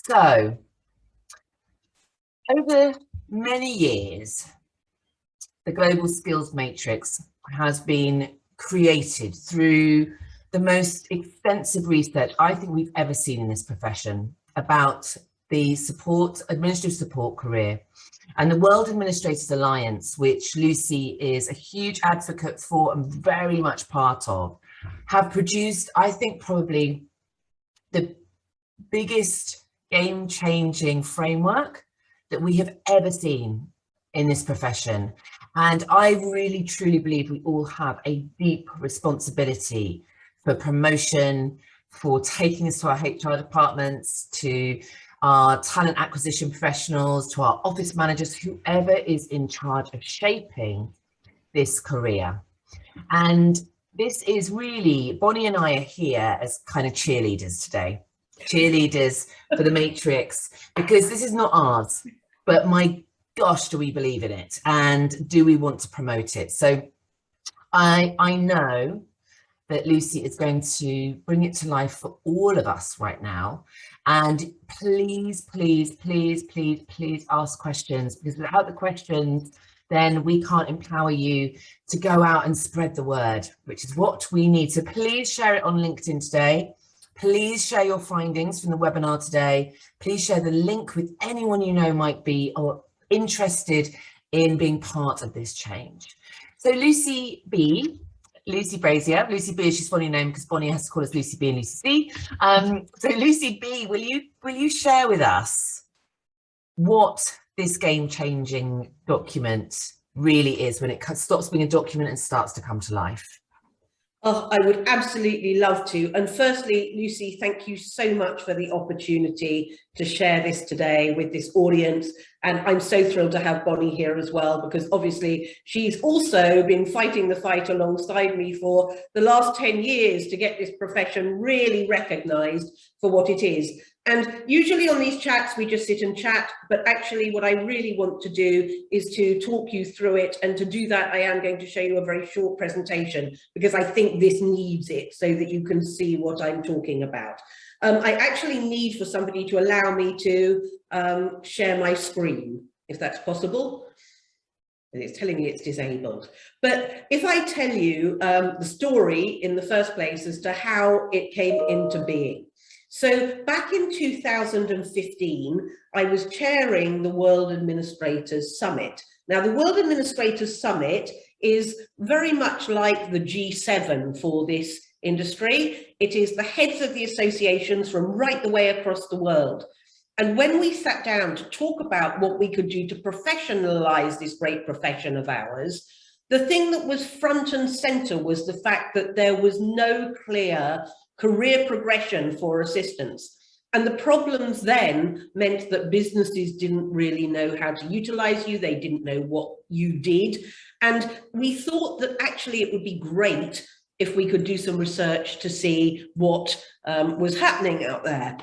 So, over many years, the Global Skills Matrix has been created through the most extensive research I think we've ever seen in this profession about the administrative support career. And the World Administrators Alliance, which Lucy is a huge advocate for and very much part of, have produced, I think, probably the biggest game-changing framework that we have ever seen in this profession. And I really, truly believe we all have a deep responsibility for promotion, for taking us to our HR departments, to our talent acquisition professionals, to our office managers, whoever is in charge of shaping this career. And this is really, Bonnie and I are here as kind of cheerleaders today, cheerleaders for the Matrix, because this is not ours, but my gosh, do we believe in it, and do we want to promote it? So I know that Lucy is going to bring it to life for all of us right now. And please, please, please, please, please ask questions, because without the questions, then we can't empower you to go out and spread the word, which is what we need. So please share it on LinkedIn today. Please share your findings from the webinar today. Please share the link with anyone you know might be or interested in being part of this change. So Lucy Brazier, Lucy B is she's funny name because Bonnie has to call us Lucy B and Lucy C. So Lucy B, will you share with us what this game-changing document really is when it stops being a document and starts to come to life? Oh, I would absolutely love to. And firstly, Lucy, thank you so much for the opportunity to share this today with this audience. And I'm so thrilled to have Bonnie here as well, because obviously she's also been fighting the fight alongside me for the last 10 years to get this profession really recognised for what it is. And usually on these chats, we just sit and chat, but actually what I really want to do is to talk you through it. And to do that, I am going to show you a very short presentation, because I think this needs it so that you can see what I'm talking about. I actually need for somebody to allow me to share my screen, if that's possible. It's telling me it's disabled. But if I tell you the story in the first place as to how it came into being. So back in 2015, I was chairing the World Administrators Summit. Now, the World Administrators Summit is very much like the G7 for this industry. It is the heads of the associations from right the way across the world. And when we sat down to talk about what we could do to professionalize this great profession of ours, the thing that was front and center was the fact that there was no clear career progression for assistants. And the problems then meant that businesses didn't really know how to utilize you. They didn't know what you did. And we thought that actually it would be great if we could do some research to see what was happening out there.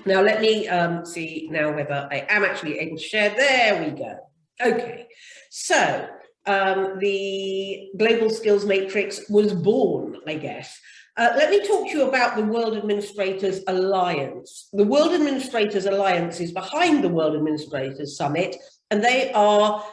Now, let me see now whether I am actually able to share. There we go. Okay, so the Global Skills Matrix was born, I guess. Let me talk to you about the World Administrators Alliance. The World Administrators Alliance is behind the World Administrators Summit, and they are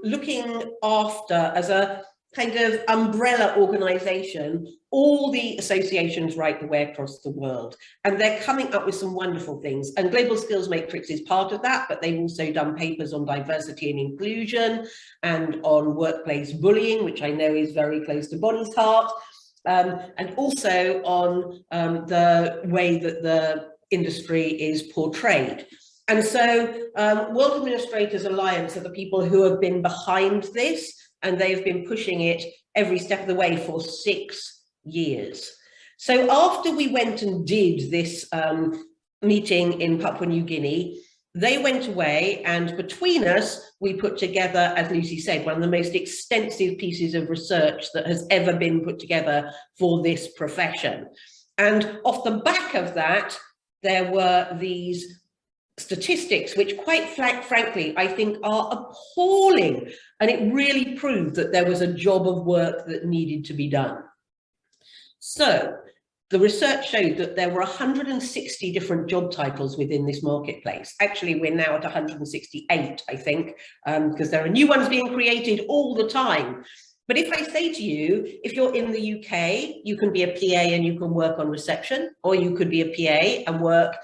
looking after, as a kind of umbrella organization, all the associations right the way across the world. And they're coming up with some wonderful things. And Global Skills Matrix is part of that, but they've also done papers on diversity and inclusion and on workplace bullying, which I know is very close to Bonnie's heart. And also on the way that the industry is portrayed. And so World Administrators Alliance are the people who have been behind this, and they've been pushing it every step of the way for 6 years. So after we went and did this meeting in Papua New Guinea, they went away, and between us, we put together, as Lucy said, one of the most extensive pieces of research that has ever been put together for this profession. And off the back of that, there were these statistics, which quite frankly, I think are appalling. And it really proved that there was a job of work that needed to be done. So the research showed that there were 160 different job titles within this marketplace. Actually, we're now at 168, I think, because there are new ones being created all the time. But if I say to you, if you're in the UK, you can be a PA and you can work on reception, or you could be a PA and work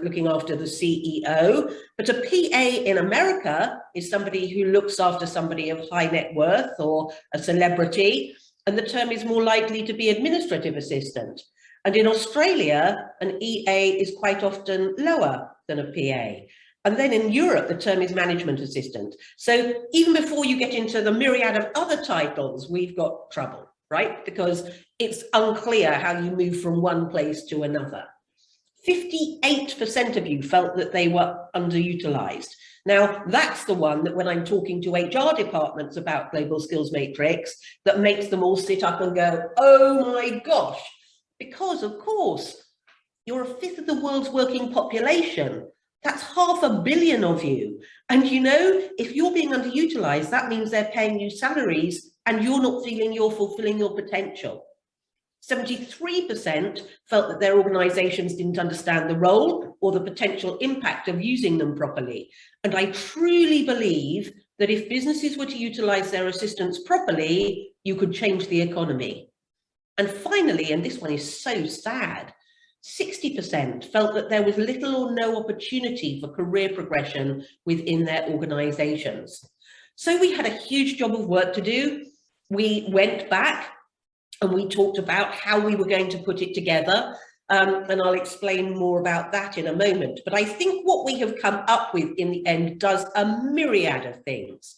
looking after the CEO. But a PA in America is somebody who looks after somebody of high net worth or a celebrity, and the term is more likely to be administrative assistant. And in Australia, an EA is quite often lower than a PA. And then in Europe, the term is management assistant. So even before you get into the myriad of other titles, we've got trouble, right? Because it's unclear how you move from one place to another. 58% of you felt that they were underutilized. Now, that's the one that when I'm talking to HR departments about Global Skills Matrix, that makes them all sit up and go, oh my gosh, because of course, you're a fifth of the world's working population. That's 500 million of you. And you know, if you're being underutilized, that means they're paying you salaries and you're not feeling you're fulfilling your potential. 73% felt that their organizations didn't understand the role or the potential impact of using them properly. And I truly believe that if businesses were to utilize their assistants properly, you could change the economy. And finally, and this one is so sad, 60% felt that there was little or no opportunity for career progression within their organizations. So we had a huge job of work to do. We went back and we talked about how we were going to put it together. And I'll explain more about that in a moment. But I think what we have come up with in the end does a myriad of things.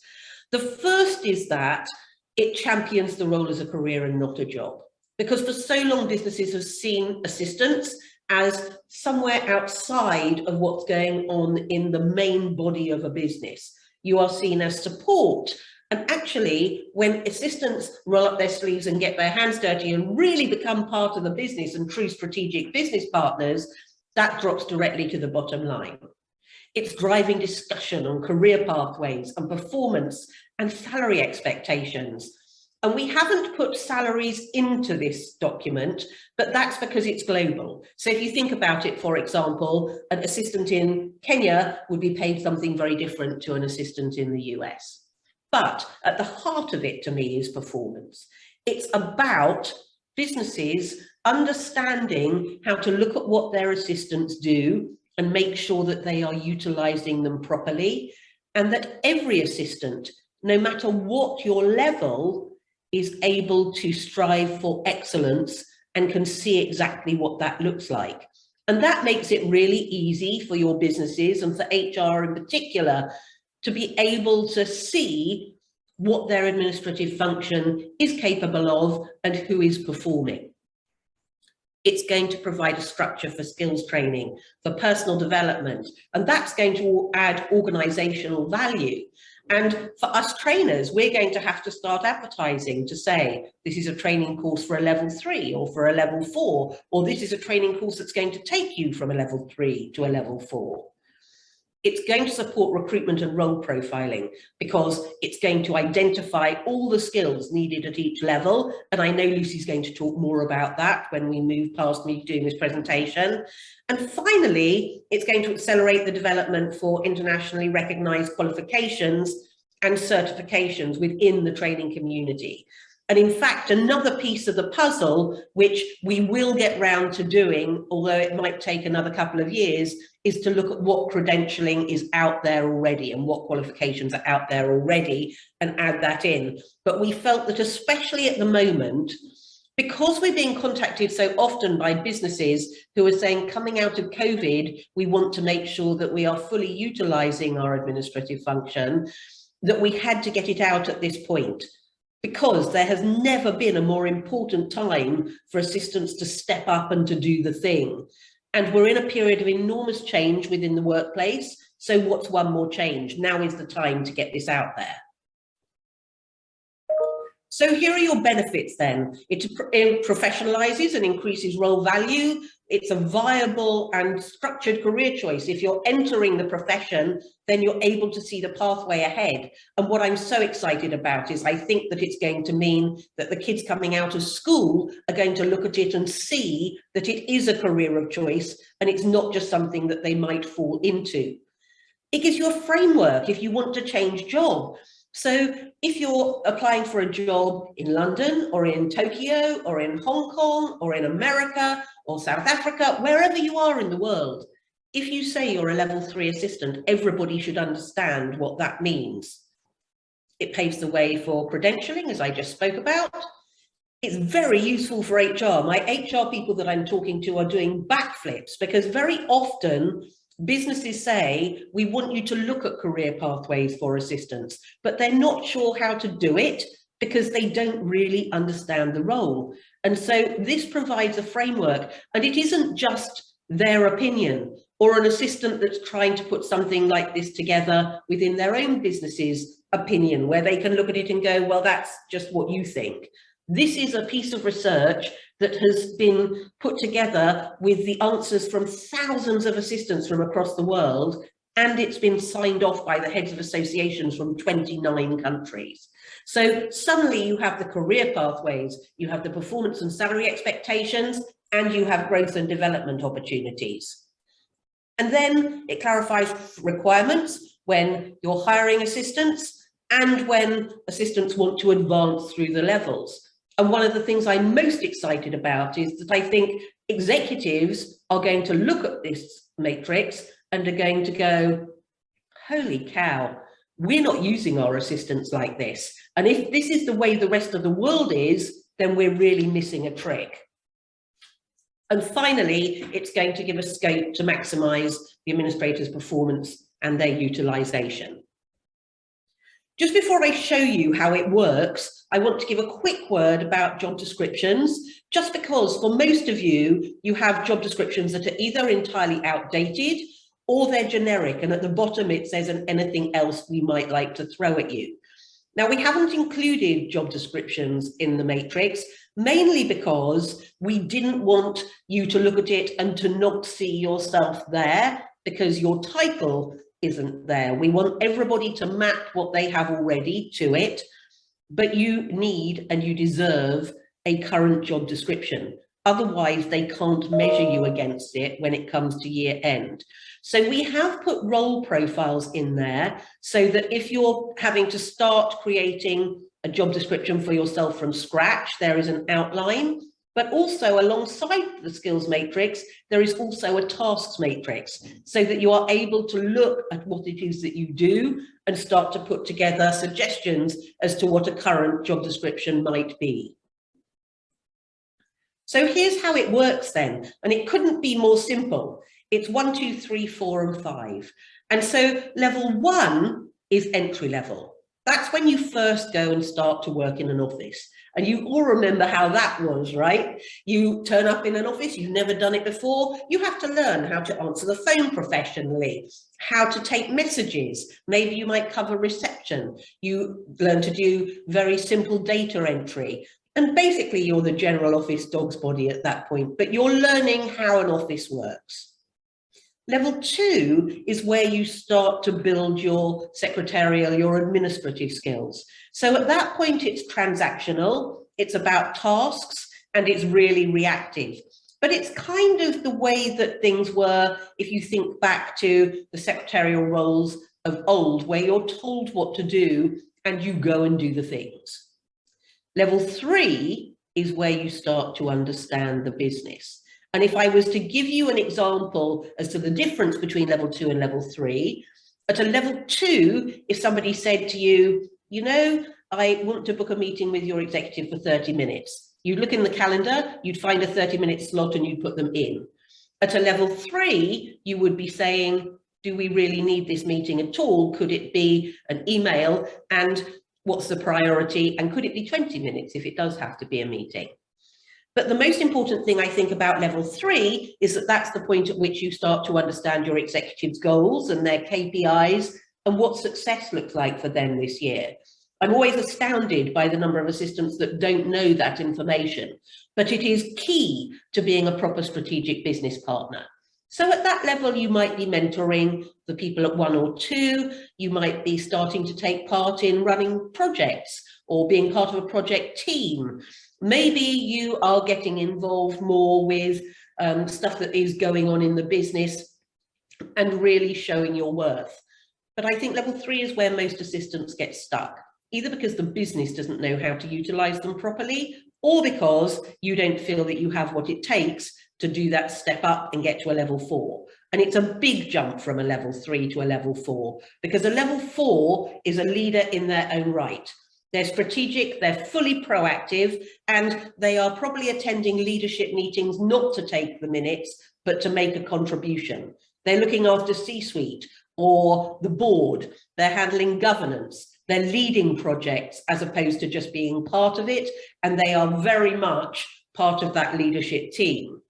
The first is that it champions the role as a career and not a job. Because for so long, businesses have seen assistants as somewhere outside of what's going on in the main body of a business. You are seen as support. And actually, when assistants roll up their sleeves and get their hands dirty and really become part of the business and true strategic business partners, that drops directly to the bottom line. It's driving discussion on career pathways and performance and salary expectations. And we haven't put salaries into this document, but that's because it's global. So if you think about it, for example, an assistant in Kenya would be paid something very different to an assistant in the US. But at the heart of it, to me, is performance. It's about businesses understanding how to look at what their assistants do and make sure that they are utilizing them properly, and that every assistant, no matter what your level, is able to strive for excellence and can see exactly what that looks like. And that makes it really easy for your businesses and for HR in particular to be able to see what their administrative function is capable of and who is performing. It's going to provide a structure for skills training, for personal development, and that's going to add organizational value. And for us trainers, we're going to have to start advertising to say, this is a training course for a level 3 or for a level 4, or this is a training course that's going to take you from a level 3 to a level 4. It's going to support recruitment and role profiling because it's going to identify all the skills needed at each level. And I know Lucy's going to talk more about that when we move past me doing this presentation. And finally, it's going to accelerate the development for internationally recognized qualifications and certifications within the training community. And in fact, another piece of the puzzle, which we will get round to doing, although it might take another couple of years, is to look at what credentialing is out there already and what qualifications are out there already and add that in. But we felt that especially at the moment, because we're being contacted so often by businesses who are saying, coming out of COVID, we want to make sure that we are fully utilizing our administrative function, that we had to get it out at this point. Because there has never been a more important time for assistants to step up and to do the thing. And we're in a period of enormous change within the workplace. So what's one more change? Now is the time to get this out there. So here are your benefits then. It professionalizes and increases role value it's a viable and structured career choice. If you're entering the profession, then you're able to see the pathway ahead. And what I'm so excited about is I think that it's going to mean that the kids coming out of school are going to look at it and see that it is a career of choice, and it's not just something that they might fall into. It gives you a framework if you want to change job. So if you're applying for a job in London or in Tokyo or in Hong Kong or in America or South Africa, wherever you are in the world, if you say you're a level 3 assistant, everybody should understand what that means. It paves the way for credentialing, as I just spoke about. It's very useful for HR. My HR people that I'm talking to are doing backflips, because very often businesses say, we want you to look at career pathways for assistants, but they're not sure how to do it because they don't really understand the role. And so this provides a framework, and it isn't just their opinion or an assistant that's trying to put something like this together within their own business's opinion, where they can look at it and go, well, that's just what you think. This is a piece of research that has been put together with the answers from thousands of assistants from across the world, and it's been signed off by the heads of associations from 29 countries. So suddenly you have the career pathways, you have the performance and salary expectations, and you have growth and development opportunities. And then it clarifies requirements when you're hiring assistants and when assistants want to advance through the levels. And one of the things I'm most excited about is that I think executives are going to look at this matrix and are going to go, holy cow, we're not using our assistants like this. And if this is the way the rest of the world is, then we're really missing a trick. And finally, it's going to give us scope to maximise the administrator's performance and their utilisation. Just before I show you how it works, I want to give a quick word about job descriptions, just because for most of you, you have job descriptions that are either entirely outdated or they're generic, and at the bottom it says, and anything else we might like to throw at you. Now, we haven't included job descriptions in the matrix, mainly because we didn't want you to look at it and to not see yourself there because your title isn't there. We want everybody to map what they have already to it, but you need and you deserve a current job description. Otherwise, they can't measure you against it when it comes to year end. So we have put role profiles in there so that if you're having to start creating a job description for yourself from scratch, there is an outline. But also alongside the skills matrix, there is also a tasks matrix so that you are able to look at what it is that you do and start to put together suggestions as to what a current job description might be. So here's how it works then, and it couldn't be more simple. It's 1, 2, 3, 4, and 5. And so level 1 is entry level. That's when you first go and start to work in an office. And you all remember how that was, right? You turn up in an office, you've never done it before. You have to learn how to answer the phone professionally, how to take messages. Maybe you might cover reception. You learn to do very simple data entry. And basically you're the general office dog's body at that point, but you're learning how an office works. Level 2 is where you start to build your secretarial, your administrative skills. So at that point, it's transactional, it's about tasks, and it's really reactive. But it's kind of the way that things were if you think back to the secretarial roles of old, where you're told what to do and you go and do the things. Level 3 is where you start to understand the business. And if I was to give you an example as to the difference between level 2 and level 3, at a level 2, if somebody said to you, you know, I want to book a meeting with your executive for 30 minutes. You'd look in the calendar, you'd find a 30-minute slot and you'd put them in. At a level 3, you would be saying, do we really need this meeting at all? Could it be an email? And what's the priority? And could it be 20 minutes if it does have to be a meeting? But the most important thing I think about level 3 is that that's the point at which you start to understand your executive's goals and their KPIs and what success looks like for them this year. I'm always astounded by the number of assistants that don't know that information, but it is key to being a proper strategic business partner. So at that level, you might be mentoring the people at 1 or 2, you might be starting to take part in running projects or being part of a project team. Maybe you are getting involved more with stuff that is going on in the business and really showing your worth. But I think level 3 is where most assistants get stuck, either because the business doesn't know how to utilise them properly, or because you don't feel that you have what it takes to do that step up and get to a level 4. And it's a big jump from a level 3 to a level 4, because a level 4 is a leader in their own right. They're strategic, they're fully proactive, and they are probably attending leadership meetings not to take the minutes, but to make a contribution. They're looking after C-suite or the board, they're handling governance, they're leading projects as opposed to just being part of it, and they are very much part of that leadership team.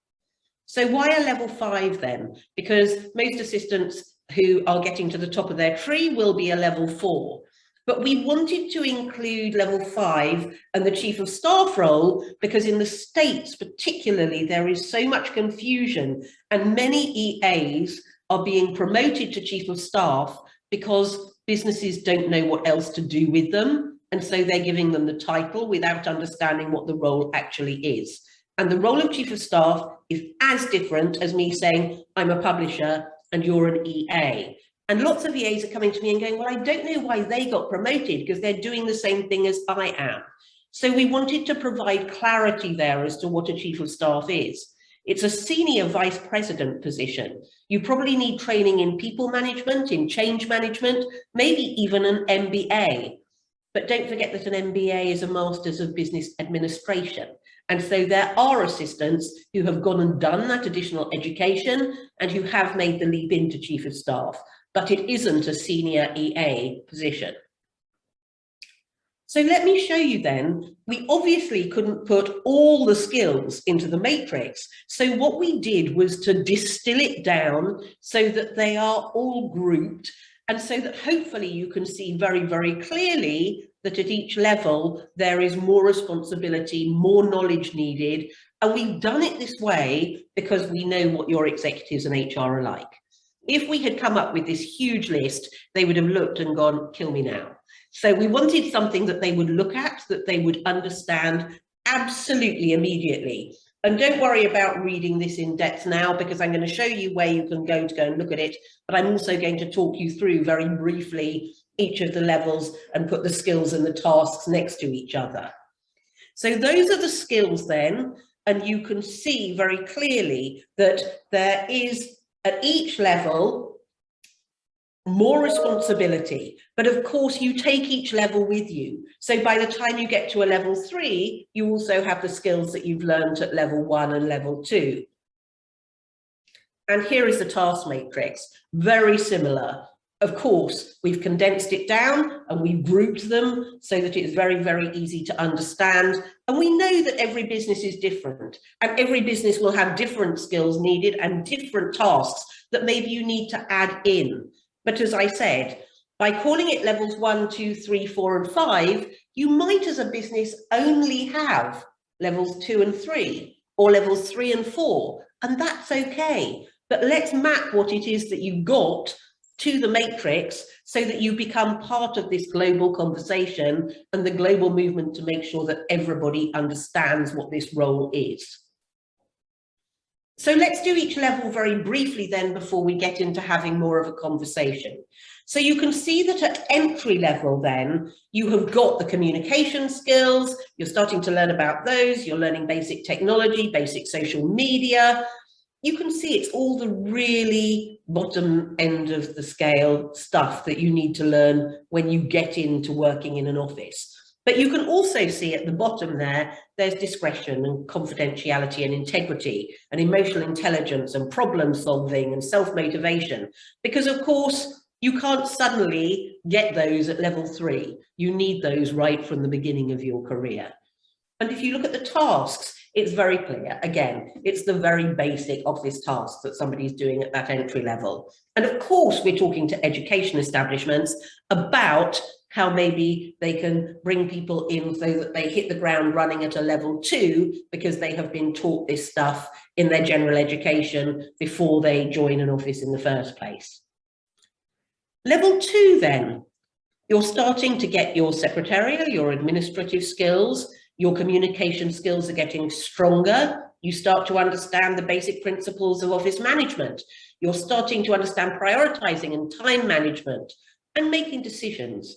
So why a level 5 then? Because most assistants who are getting to the top of their tree will be a level 4. But we wanted to include level 5 and the chief of staff role because in the States particularly, there is so much confusion and many EAs are being promoted to chief of staff because businesses don't know what else to do with them. And so they're giving them the title without understanding what the role actually is. And the role of chief of staff is as different as me saying, I'm a publisher and you're an EA. And lots of EAs are coming to me and going, well, I don't know why they got promoted because they're doing the same thing as I am. So we wanted to provide clarity there as to what a chief of staff is. It's a senior vice president position. You probably need training in people management, in change management, maybe even an MBA. But don't forget that an MBA is a Master's of Business Administration. And so there are assistants who have gone and done that additional education and who have made the leap into chief of staff, but it isn't a senior EA position. So let me show you then, we obviously couldn't put all the skills into the matrix. So what we did was to distill it down so that they are all grouped and so that hopefully you can see very, very clearly that at each level there is more responsibility, more knowledge needed. And we've done it this way because we know what your executives and HR are like. If we had come up with this huge list, they would have looked and gone, kill me now. So we wanted something that they would look at, that they would understand absolutely immediately. And don't worry about reading this in depth now, because I'm going to show you where you can go and look at it. But I'm also going to talk you through very briefly each of the levels and put the skills and the tasks next to each other. So those are the skills then, and you can see very clearly that there is at each level more responsibility, but of course you take each level with you. So by the time you get to a level 3, you also have the skills that you've learned at level 1 and level 2. And here is the task matrix, very similar. Of course, we've condensed it down and we've grouped them so that it's very, very easy to understand. And we know that every business is different and every business will have different skills needed and different tasks that maybe you need to add in. But as I said, by calling it levels 1, 2, 3, 4, and 5, you might as a business only have levels 2 and 3 or levels 3 and 4, and that's okay. But let's map what it is that you got to the matrix so that you become part of this global conversation and the global movement to make sure that everybody understands what this role is. So let's do each level very briefly then before we get into having more of a conversation. So you can see that at entry level then, you have got the communication skills, you're starting to learn about those, you're learning basic technology, basic social media. You can see it's all the really bottom end of the scale stuff that you need to learn when you get into working in an office. But you can also see at the bottom there, there's discretion and confidentiality and integrity and emotional intelligence and problem solving and self-motivation. Because of course, you can't suddenly get those at level 3. You need those right from the beginning of your career. And if you look at the tasks, it's very clear. Again, it's the very basic office tasks that somebody's doing at that entry level. And of course, we're talking to education establishments about how maybe they can bring people in so that they hit the ground running at a level 2 because they have been taught this stuff in their general education before they join an office in the first place. Level 2 then, you're starting to get your secretarial, your administrative skills, your communication skills are getting stronger. You start to understand the basic principles of office management. You're starting to understand prioritizing and time management and making decisions.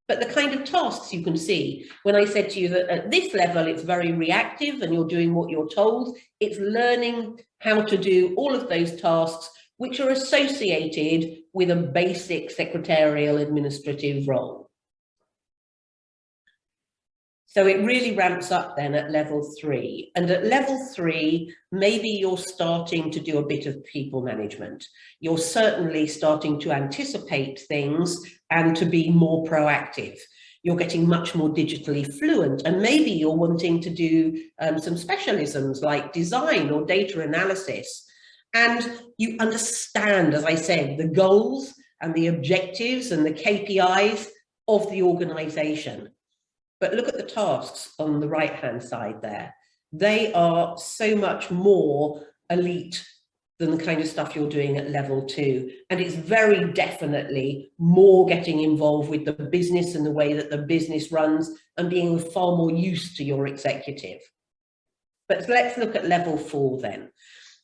But the kind of tasks you can see, when I said to you that at this level, it's very reactive and you're doing what you're told, it's learning how to do all of those tasks which are associated with a basic secretarial administrative role. So it really ramps up then at level 3. And at level 3, maybe you're starting to do a bit of people management. You're certainly starting to anticipate things and to be more proactive. You're getting much more digitally fluent, and maybe you're wanting to do some specialisms like design or data analysis. And you understand, as I said, the goals and the objectives and the KPIs of the organization. But look at the tasks on the right-hand side there. They are so much more elite than the kind of stuff you're doing at level 2. And it's very definitely more getting involved with the business and the way that the business runs and being far more used to your executive. But let's look at level 4 then,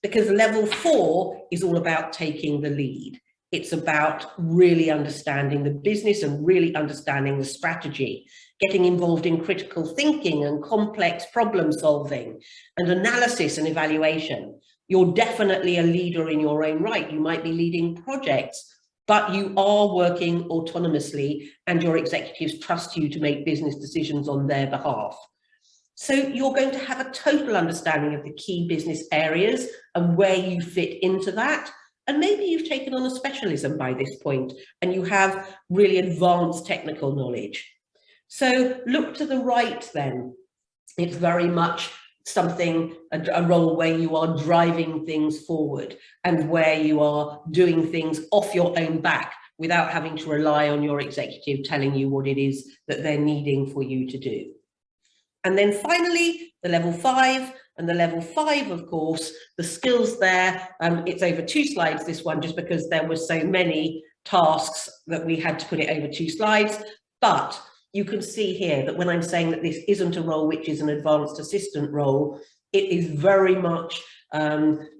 because level 4 is all about taking the lead. It's about really understanding the business and really understanding the strategy, getting involved in critical thinking and complex problem solving and analysis and evaluation. You're definitely a leader in your own right. You might be leading projects, but you are working autonomously and your executives trust you to make business decisions on their behalf. So you're going to have a total understanding of the key business areas and where you fit into that. And maybe you've taken on a specialism by this point and you have really advanced technical knowledge. So look to the right then. It's very much something, a role where you are driving things forward and where you are doing things off your own back without having to rely on your executive telling you what it is that they're needing for you to do. And then finally, the level 5. And the level 5, of course, the skills there, it's over 2 slides, this one, just because there were so many tasks that we had to put it over 2 slides. But you can see here that when I'm saying that this isn't a role which is an advanced assistant role, it is very much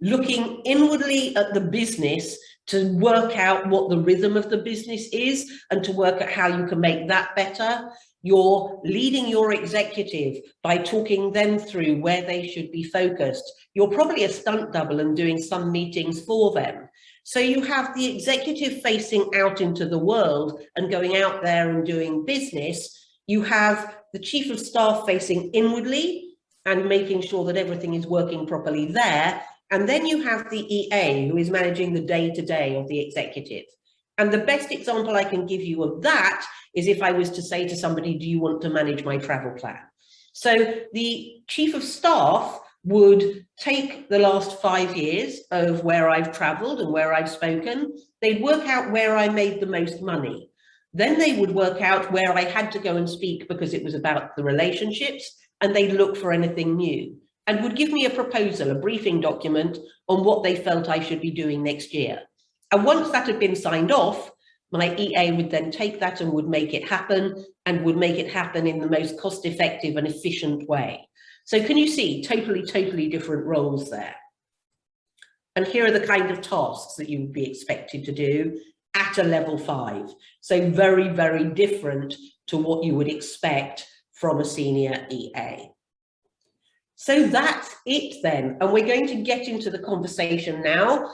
looking inwardly at the business to work out what the rhythm of the business is and to work out how you can make that better. You're leading your executive by talking them through where they should be focused. You're probably a stunt double and doing some meetings for them. So you have the executive facing out into the world and going out there and doing business. You have the chief of staff facing inwardly and making sure that everything is working properly there. And then you have the EA who is managing the day-to-day of the executive. And the best example I can give you of that is if I was to say to somebody, do you want to manage my travel plan? So the chief of staff would take the last 5 years of where I've traveled and where I've spoken. They'd work out where I made the most money. Then they would work out where I had to go and speak because it was about the relationships, and they'd look for anything new and would give me a proposal, a briefing document on what they felt I should be doing next year. And once that had been signed off, my EA would then take that and would make it happen, and would make it happen in the most cost-effective and efficient way. So can you see totally different roles there? And here are the kind of tasks that you would be expected to do at a level 5. So very different to what you would expect from a senior EA. So that's it then. And we're going to get into the conversation now.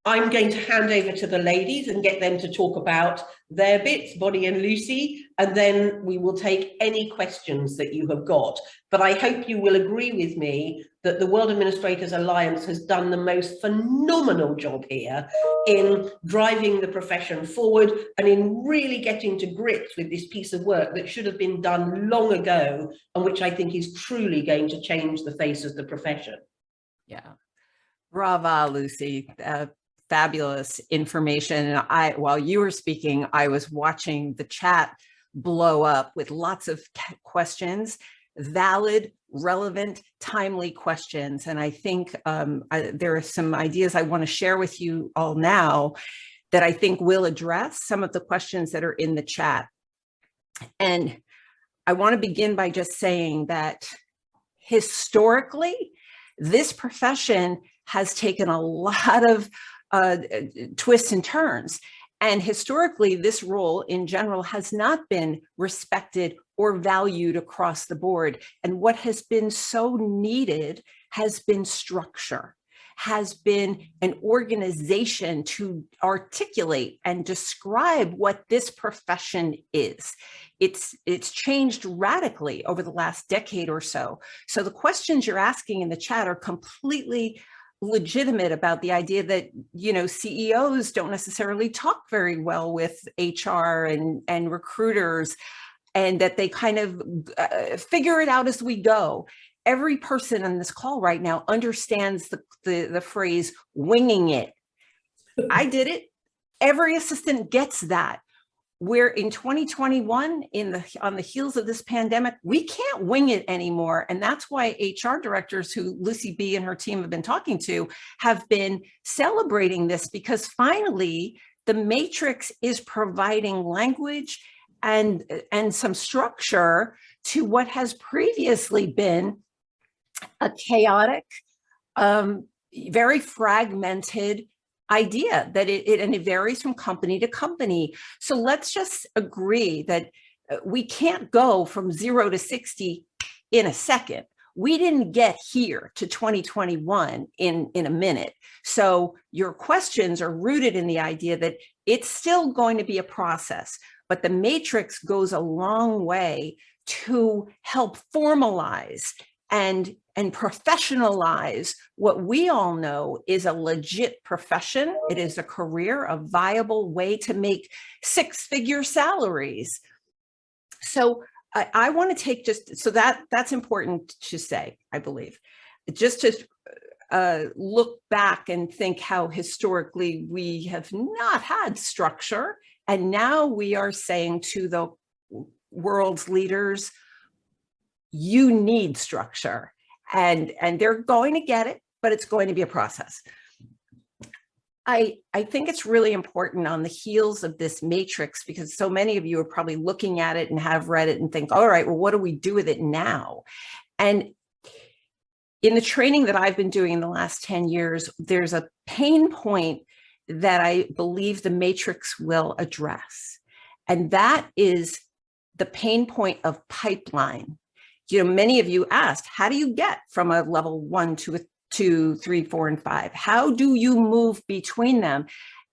I'm going to hand over to the ladies and get them to talk about their bits, Bonnie and Lucy, and then we will take any questions that you have got. But I hope you will agree with me that the World Administrators Alliance has done the most phenomenal job here in driving the profession forward and in really getting to grips with this piece of work that should have been done long ago and which I think is truly going to change the face of the profession. Yeah. Brava, Lucy. Fabulous information. And while you were speaking, I was watching the chat blow up with lots of questions, valid, relevant, timely questions. And I think there are some ideas I want to share with you all now that I think will address some of the questions that are in the chat. And I want to begin by just saying that historically, this profession has taken a lot of twists and turns. And historically, this role in general has not been respected or valued across the board. And what has been so needed has been structure, has been an organization to articulate and describe what this profession is. It's changed radically over the last decade or so. So the questions you're asking in the chat are completely legitimate about the idea that, you know, CEOs don't necessarily talk very well with HR and recruiters, and that they kind of figure it out as we go. Every person on this call right now understands the phrase winging it. I did it. Every assistant gets that. We're in 2021 on the heels of this pandemic. We can't wing it anymore. And that's why HR directors who Lucy B and her team have been talking to have been celebrating this, because finally the matrix is providing language and some structure to what has previously been a chaotic, very fragmented idea that it varies from company to company. So let's just agree that we can't go from 0 to 60 in a second. We didn't get here to 2021 in a minute. So your questions are rooted in the idea that it's still going to be a process, but the matrix goes a long way to help formalize and professionalize what we all know is a legit profession. It is a career, a viable way to make six-figure salaries. So I want to take so that's important to say, I believe. Just to look back and think how historically we have not had structure. And now we are saying to the world's leaders, you need structure. And they're going to get it, but it's going to be a process. I think it's really important on the heels of this matrix, because so many of you are probably looking at it and have read it and think, all right, well, what do we do with it now? And in the training that I've been doing in the last 10 years, there's a pain point that I believe the matrix will address. And that is the pain point of pipeline. You know, many of you asked, how do you get from a level 1 to a 2, 3, 4, and 5? How do you move between them?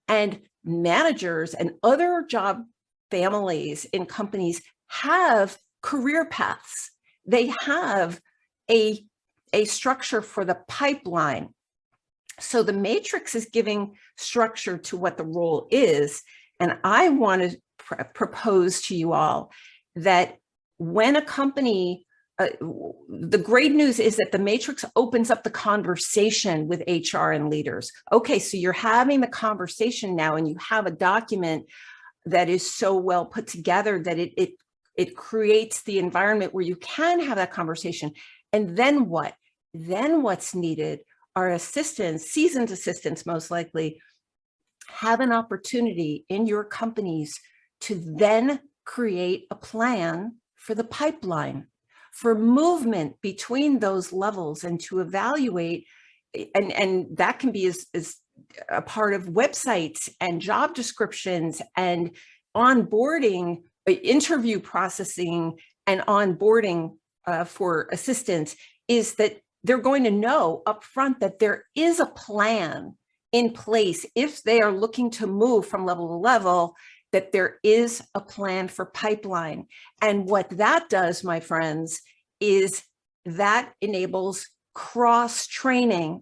And managers and other job families in companies have career paths. They have a structure for the pipeline. So the matrix is giving structure to what the role is. And I want to propose to you all that when a company, the great news is that the matrix opens up the conversation with HR and leaders. Okay, so you're having the conversation now, and you have a document that is so well put together that it creates the environment where you can have that conversation. And then what? Then what's needed are assistants, seasoned assistants most likely, have an opportunity in your companies to then create a plan for the pipeline, for movement between those levels, and to evaluate, and that can be as a part of websites and job descriptions and onboarding, interview processing and onboarding for assistants, is that they're going to know upfront that there is a plan in place if they are looking to move from level to level, that there is a plan for pipeline. And what that does, my friends, is that enables cross-training.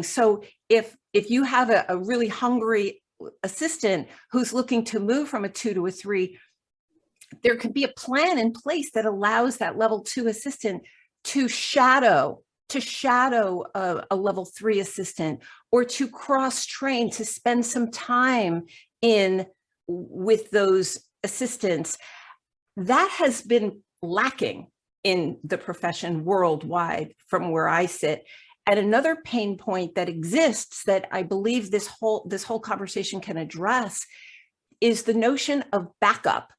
So if you have a really hungry assistant who's looking to move from a 2 to a 3, there could be a plan in place that allows that level 2 assistant to shadow a level 3 assistant, or to cross-train, to spend some time with those assistants, that has been lacking in the profession worldwide from where I sit. And another pain point that exists that I believe this whole conversation can address is the notion of backup.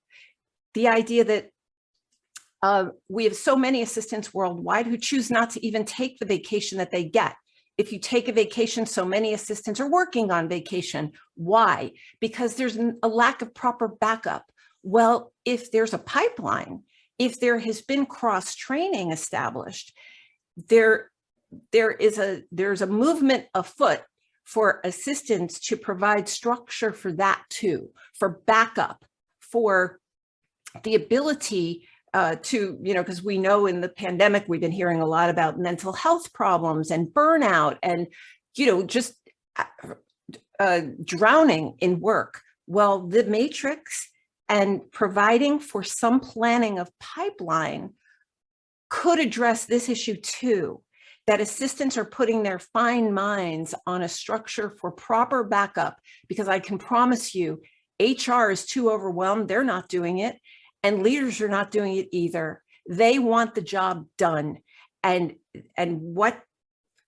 The idea that we have so many assistants worldwide who choose not to even take the vacation that they get. If you take a vacation, so many assistants are working on vacation. Why? Because there's a lack of proper backup. Well, if there's a pipeline, if there has been cross-training established, there's a movement afoot for assistants to provide structure for that too, for backup, for the ability to, because we know in the pandemic, we've been hearing a lot about mental health problems and burnout and, just drowning in work. Well, the matrix and providing for some planning of pipeline could address this issue too, that assistants are putting their fine minds on a structure for proper backup, because I can promise you, HR is too overwhelmed. They're not doing it. And leaders are not doing it either. They want the job done. And what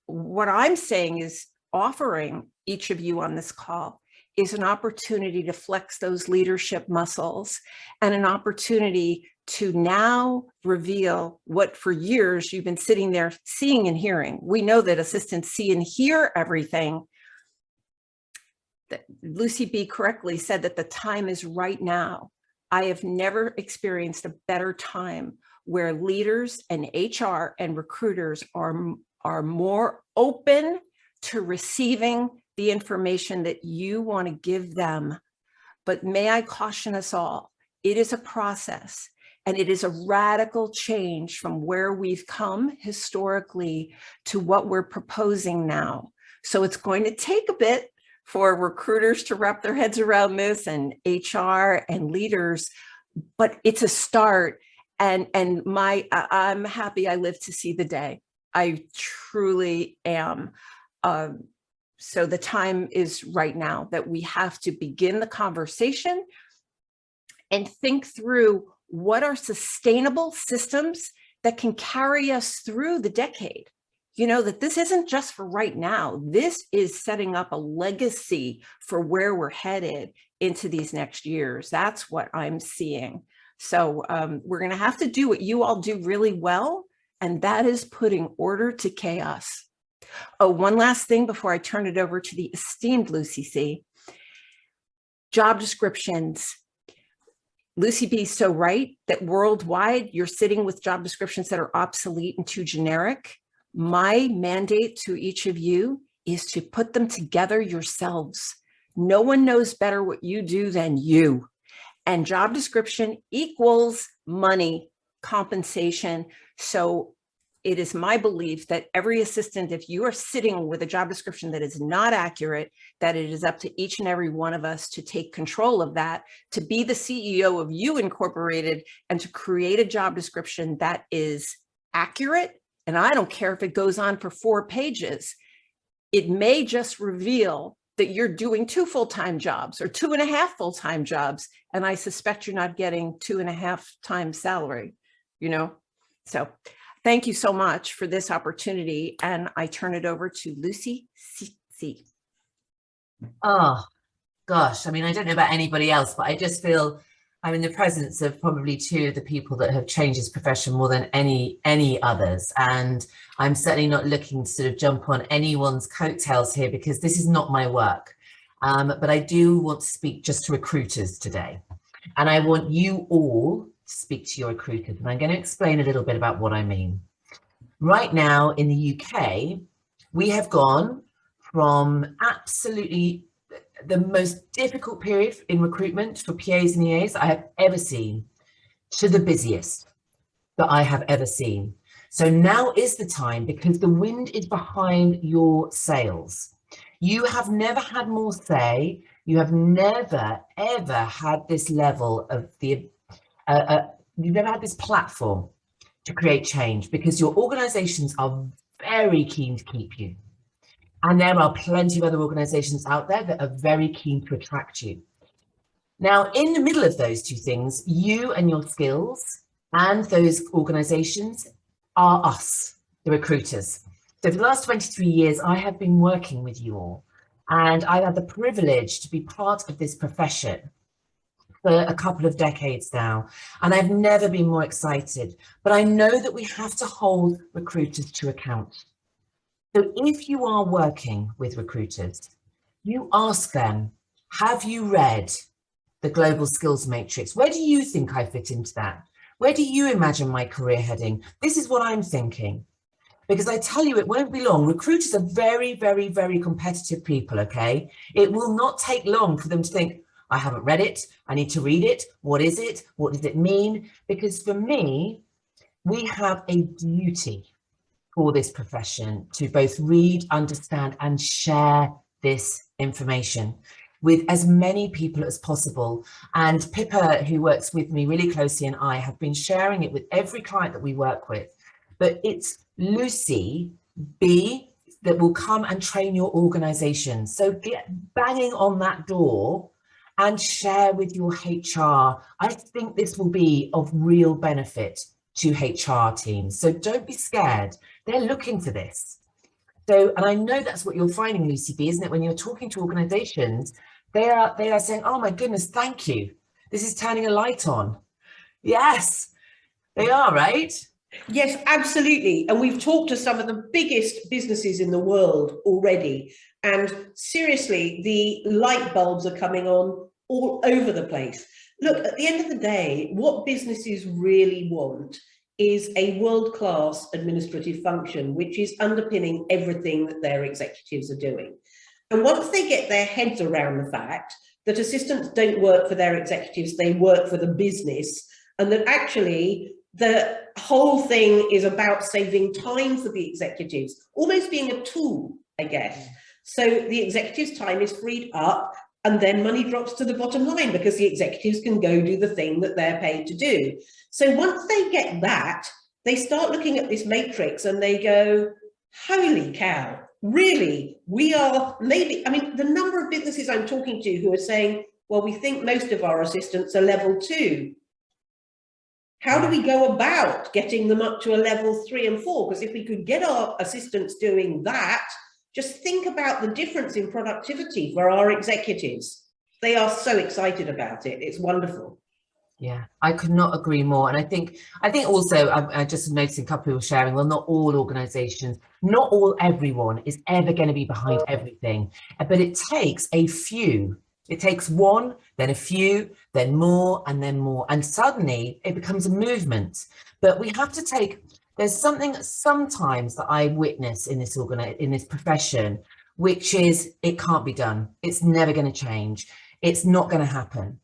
I'm saying is offering each of you on this call is an opportunity to flex those leadership muscles and an opportunity to now reveal what for years you've been sitting there seeing and hearing. We know that assistants see and hear everything. Lucy B. correctly said that the time is right now. I have never experienced a better time where leaders and HR and recruiters are more open to receiving the information that you want to give them. But may I caution us all, it is a process and it is a radical change from where we've come historically to what we're proposing now. So it's going to take a bit for recruiters to wrap their heads around this and HR and leaders, but it's a start. And I'm happy I lived to see the day. I truly am. So the time is right now that we have to begin the conversation and think through what are sustainable systems that can carry us through the decade. That this isn't just for right now. This is setting up a legacy for where we're headed into these next years. That's what I'm seeing. So we're going to have to do what you all do really well, and that is putting order to chaos. Oh, one last thing before I turn it over to the esteemed Lucy C. Job descriptions. Lucy B is so right that worldwide, you're sitting with job descriptions that are obsolete and too generic. My mandate to each of you is to put them together yourselves. No one knows better what you do than you. And job description equals money, compensation. So it is my belief that every assistant, if you are sitting with a job description that is not accurate, that it is up to each and every one of us to take control of that, to be the CEO of You Incorporated, and to create a job description that is accurate. And I don't care if it goes on for 4 pages. It may just reveal that you're doing 2 full-time jobs or 2.5 full-time jobs. And I suspect you're not getting 2.5 times salary, So thank you so much for this opportunity. And I turn it over to Lucy C. Oh, gosh. I mean, I don't know about anybody else, but I just feel I'm in the presence of probably 2 of the people that have changed this profession more than any others. And I'm certainly not looking to sort of jump on anyone's coattails here, because this is not my work. But I do want to speak just to recruiters today. And I want you all to speak to your recruiters. And I'm going to explain a little bit about what I mean. Right now in the UK, we have gone from absolutely the most difficult period in recruitment for PAs and EAs I have ever seen to the busiest that I have ever seen. So now is the time, because the wind is behind your sails. You have never had more say. You have never, ever had this level of you've never had this platform to create change, because your organizations are very keen to keep you. And there are plenty of other organizations out there that are very keen to attract you. Now, in the middle of those two things, you and your skills and those organizations are us, the recruiters. So for the last 23 years, I have been working with you all, and I've had the privilege to be part of this profession for a couple of decades now, and I've never been more excited. But I know that we have to hold recruiters to account. So if you are working with recruiters, you ask them, have you read the Global Skills Matrix? Where do you think I fit into that? Where do you imagine my career heading? This is what I'm thinking. Because I tell you, it won't be long. Recruiters are very, very, very competitive people, okay? It will not take long for them to think, I haven't read it, I need to read it. What is it? What does it mean? Because for me, we have a duty for this profession to both read, understand, and share this information with as many people as possible. And Pippa, who works with me really closely, and I have been sharing it with every client that we work with. But it's Lucy B that will come and train your organization. So get banging on that door and share with your HR. I think this will be of real benefit to HR teams. So don't be scared. They're looking for this. So, and I know that's what you're finding, Lucy B, isn't it? When you're talking to organizations, they are saying, oh my goodness, thank you. This is turning a light on. Yes, they are, right? Yes, absolutely. And we've talked to some of the biggest businesses in the world already. And seriously, the light bulbs are coming on all over the place. Look, at the end of the day, what businesses really want is a world-class administrative function, which is underpinning everything that their executives are doing. And once they get their heads around the fact that assistants don't work for their executives, they work for the business, and that actually the whole thing is about saving time for the executives, almost being a tool, I guess. So the executives' time is freed up, and then money drops to the bottom line because the executives can go do the thing that they're paid to do. So once they get that, they start looking at this matrix and they go, holy cow, really? We are maybe, I mean, the number of businesses I'm talking to who are saying, well, we think most of our assistants are level 2. How do we go about getting them up to a level 3 and 4? Because if we could get our assistants doing that, just think about the difference in productivity for our executives. They are so excited about it. It's wonderful. Yeah, I could not agree more. And I think also, I just noticing a couple of people sharing, well, not all organizations, not everyone is ever going to be behind everything, but it takes a few. It takes one, then a few, then more, and then more. And suddenly it becomes a movement. But we have to take, there's something sometimes that I witness in this profession, which is it can't be done. It's never going to change. It's not going to happen.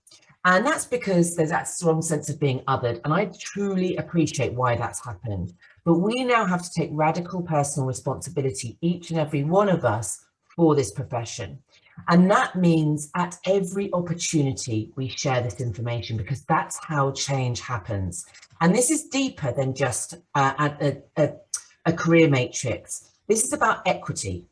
And that's because there's that strong sense of being othered. And I truly appreciate why that's happened. But we now have to take radical personal responsibility, each and every one of us, for this profession. And that means at every opportunity we share this information, because that's how change happens. And this is deeper than just a career matrix. This is about equity.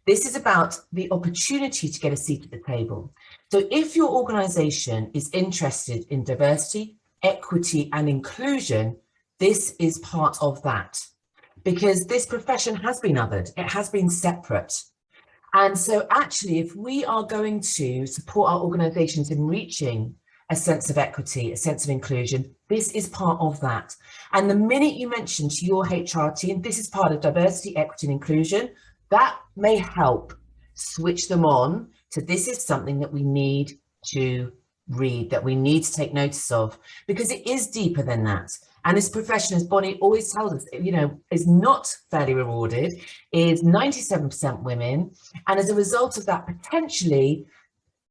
This is about the opportunity to get a seat at the table. So if your organization is interested in diversity, equity, and inclusion, this is part of that. Because this profession has been othered, it has been separate. And so actually, if we are going to support our organizations in reaching a sense of equity, a sense of inclusion, this is part of that. And the minute you mention to your HR team, this is part of diversity, equity, and inclusion, that may help switch them on to this is something that we need to read, that we need to take notice of, because it is deeper than that. And this profession, as Bonnie always tells us, you know, is not fairly rewarded, is 97% women. And as a result of that, potentially,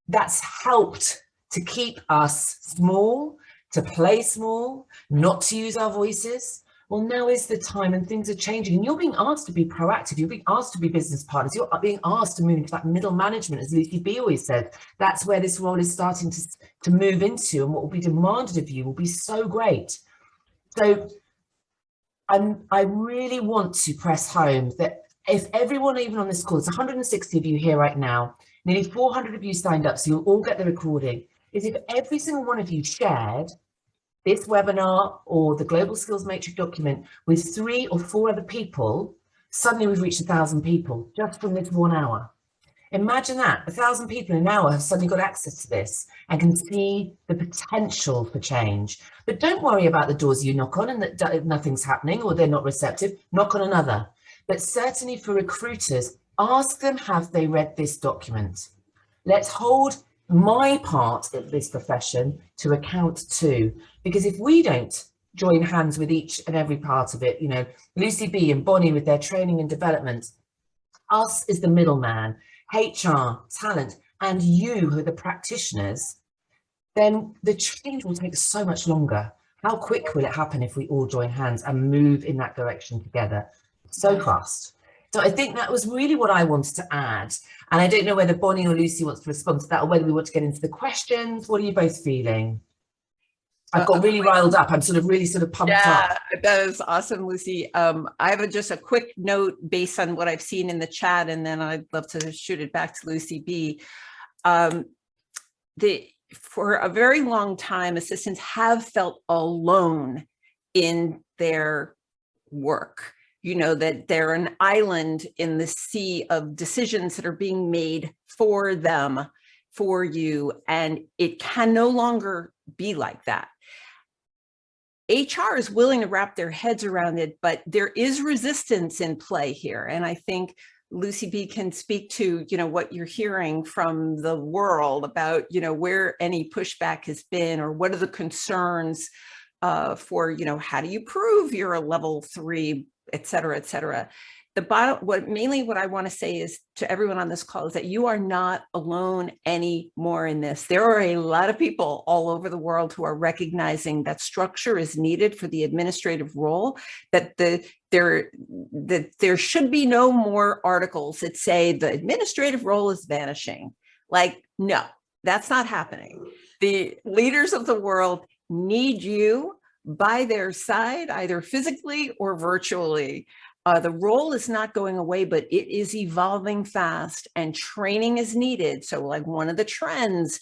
that's helped to keep us small, to play small, not to use our voices. Well, now is the time, and things are changing, and you're being asked to be proactive. You're being asked to be business partners. You're being asked to move into that middle management, as Lucy B always said. That's where this role is starting to move into, and what will be demanded of you will be so great. So I really want to press home that if everyone, even on this call, it's 160 of you here right now, nearly 400 of you signed up, so you'll all get the recording. is if every single one of you shared this webinar or the Global Skills Matrix document with 3 or 4 other people, suddenly we've reached 1,000 people just from this 1 hour. Imagine that, 1,000 people in an hour have suddenly got access to this and can see the potential for change. But don't worry about the doors you knock on and that nothing's happening or they're not receptive, knock on another. But certainly for recruiters, ask them, have they read this document? Let's hold my part of this profession to account too, because if we don't join hands with each and every part of it, you know, Lucy B and Bonnie with their training and development, us as the middleman, HR, talent, and you who are the practitioners, then the change will take so much longer. How quick will it happen if we all join hands and move in that direction together? So fast. So I think that was really what I wanted to add. And I don't know whether Bonnie or Lucy wants to respond to that or whether we want to get into the questions. What are you both feeling? I've got really riled up. I'm really pumped up. That was awesome, Lucy. I have just a quick note based on what I've seen in the chat, and then I'd love to shoot it back to Lucy B. For a very long time, assistants have felt alone in their work. You know, that they're an island in the sea of decisions that are being made for them, for you, and it can no longer be like that. HR is willing to wrap their heads around it, but there is resistance in play here. And I think Lucy B can speak to, you know, what you're hearing from the world about, you know, where any pushback has been, or what are the concerns for, you know, how do you prove you're a level 3, et cetera, et cetera. Mainly what I want to say is to everyone on this call is that you are not alone anymore in this. There are a lot of people all over the world who are recognizing that structure is needed for the administrative role, that there should be no more articles that say the administrative role is vanishing. Like, no, that's not happening. The leaders of the world need you by their side, either physically or virtually. The role is not going away, but it is evolving fast and training is needed. So like one of the trends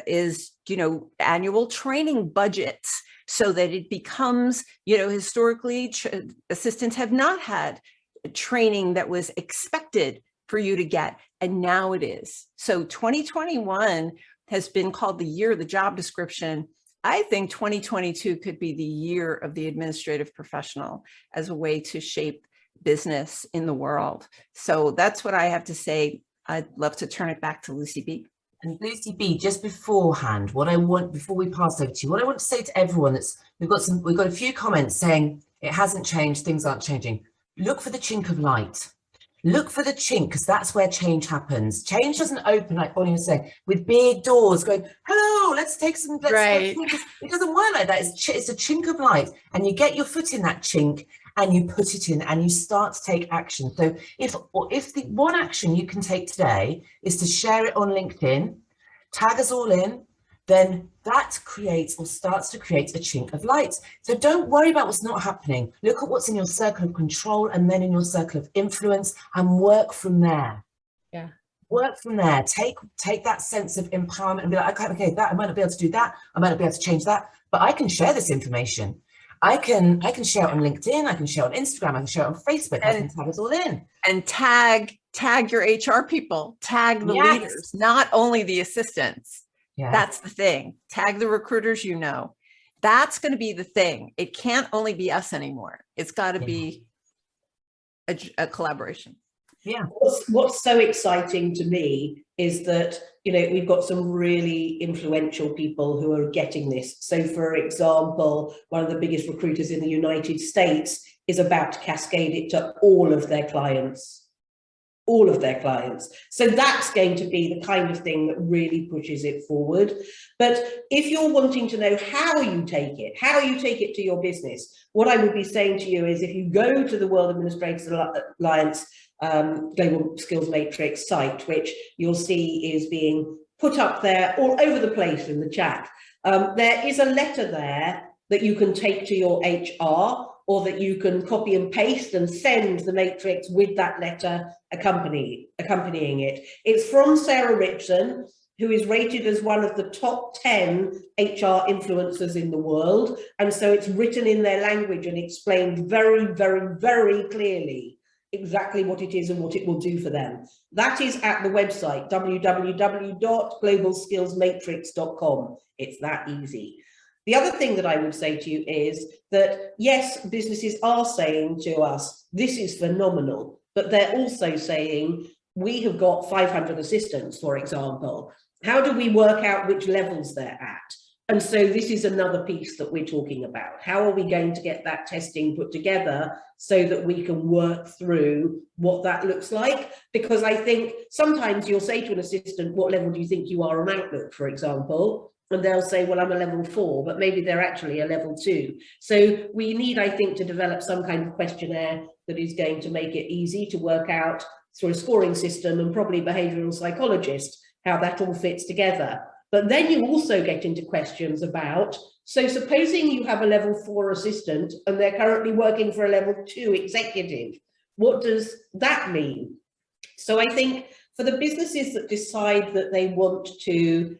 is, you know, annual training budgets so that it becomes, you know, historically assistants have not had training that was expected for you to get, and now it is. So 2021 has been called the year of the job description. I think 2022 could be the year of the administrative professional as a way to shape business in the world. So that's what I have to say. I'd love to turn it back to Lucy B. And Lucy B, just beforehand, before we pass over to you, what I want to say to everyone we've got a few comments saying it hasn't changed, things aren't changing. Look for the chink of light. Look for the chink, because that's where change happens. Change doesn't open, like Bonnie was saying, with big doors going, hello, let's take some, Right. It doesn't work like that. It's a chink of light, and you get your foot in that chink and you put it in and you start to take action. So if the one action you can take today is to share it on LinkedIn, tag us all in, then that creates or starts to create a chink of light. So don't worry about what's not happening. Look at what's in your circle of control and then in your circle of influence, and work from there. Yeah. Work from there. Take that sense of empowerment and be like, okay, that I might not be able to do that. I might not be able to change that, but I can share this information. I can share it on LinkedIn. I can share it on Instagram. I can share it on Facebook. I can tag us all in. And tag your HR people. Tag the leaders, not only the assistants. Yeah. That's the thing. Tag the recruiters, you know. That's going to be the thing. It can't only be us anymore. It's got to be a collaboration. Yeah. What's so exciting to me is that, you know, we've got some really influential people who are getting this. So, for example, one of the biggest recruiters in the United States is about to cascade it to all of their clients. So that's going to be the kind of thing that really pushes it forward. But if you're wanting to know how you take it to your business, what I would be saying to you is, if you go to the World Administrators Alliance Global Skills Matrix site, which you'll see is being put up there all over the place in the chat, there is a letter there that you can take to your HR, or that you can copy and paste and send the matrix with that letter accompanying it. It's from Sarah Ripson. who is rated as one of the top 10 HR influencers in the world. And so it's written in their language and explained very, very, very clearly exactly what it is and what it will do for them. That is at the website, www.globalskillsmatrix.com. It's that easy. The other thing that I would say to you is that, yes, businesses are saying to us, this is phenomenal, but they're also saying, we have got 500 assistants, for example. How do we work out which levels they're at? And so this is another piece that we're talking about. How are we going to get that testing put together so that we can work through what that looks like? Because I think sometimes you'll say to an assistant, what level do you think you are on Outlook, for example? And they'll say, well, I'm a level 4, but maybe they're actually a level 2. So we need, I think, to develop some kind of questionnaire that is going to make it easy to work out through a scoring system, and probably behavioural psychologist, how that all fits together. But then you also get into questions about, so supposing you have a level 4 assistant and they're currently working for a level 2 executive, what does that mean? So I think for the businesses that decide that they want to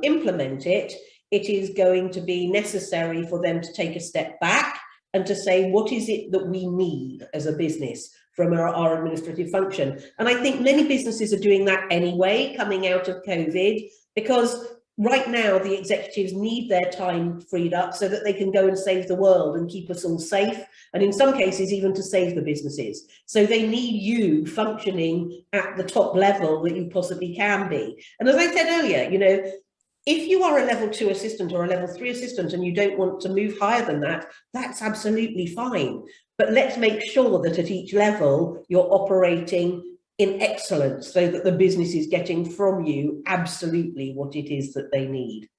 implement it, it is going to be necessary for them to take a step back and to say, what is it that we need as a business from our administrative function? And I think many businesses are doing that anyway, coming out of COVID, because right now the executives need their time freed up so that they can go and save the world and keep us all safe, and in some cases even to save the businesses. So they need you functioning at the top level that you possibly can be. And as I said earlier, you know, if you are a level 2 assistant or a level 3 assistant and you don't want to move higher than that, that's absolutely fine. But let's make sure that at each level you're operating in excellence so that the business is getting from you absolutely what it is that they need.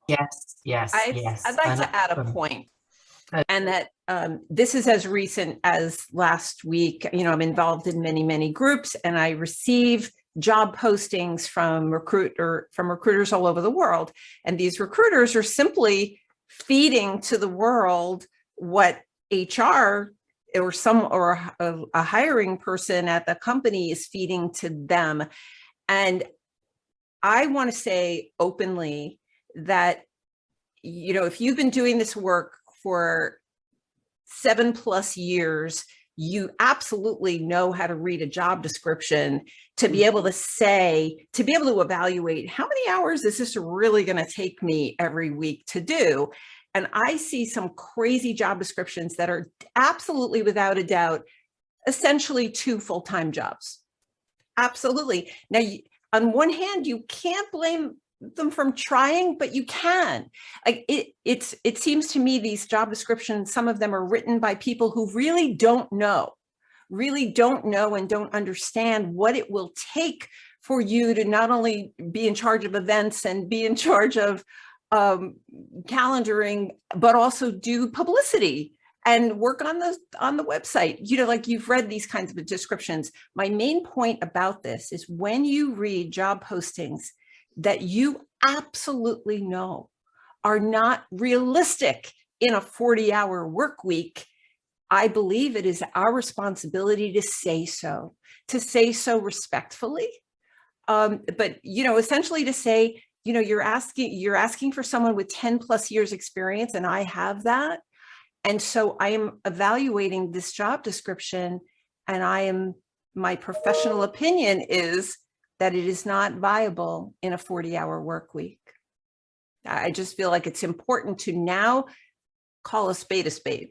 Yes, yes, yes. I'd like to add a point, and that this is as recent as last week. You know, I'm involved in many, many groups, and I receive job postings from recruiters all over the world. And these recruiters are simply feeding to the world what HR or a hiring person at the company is feeding to them. And I want to say openly that, you know, if you've been doing this work for 7+ years, you absolutely know how to read a job description to be able to say, to be able to evaluate how many hours is this really going to take me every week to do. And I see some crazy job descriptions that are absolutely, without a doubt, essentially 2 full-time jobs. Absolutely. Now, on one hand, you can't blame them from trying, but you can. Like it seems to me these job descriptions, some of them are written by people who really don't know and don't understand what it will take for you to not only be in charge of events and be in charge of calendaring, but also do publicity and work on the website. You know, like you've read these kinds of descriptions. My main point about this is when you read job postings that you absolutely know are not realistic in a 40-hour work week, I believe it is our responsibility to say so respectfully. But, you know, essentially to say, you know, you're asking for someone with 10+ years experience, and I have that. And so I am evaluating this job description, and my professional opinion is that it is not viable in a 40-hour work week. I just feel like it's important to now call a spade a spade.